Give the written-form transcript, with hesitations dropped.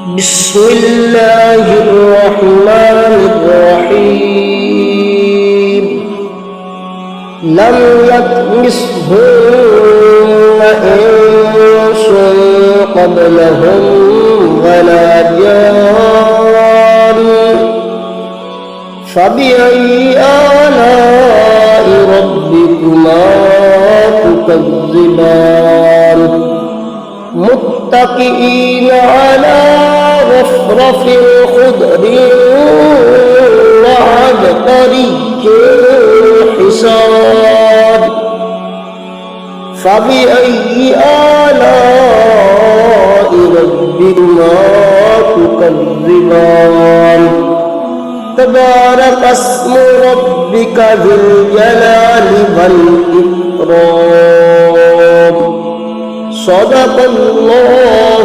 بسم الله الرحمن الرحيم لم يطمثهن إنس قبلهم ولا جان فبأي آلاء ربكما تكذبان متكئين على رفرف خضر وعبقري حسان فبأي آلاء ربكما تكذبان تبارك اسم ربك ذي الجلال والإكرام صدق الله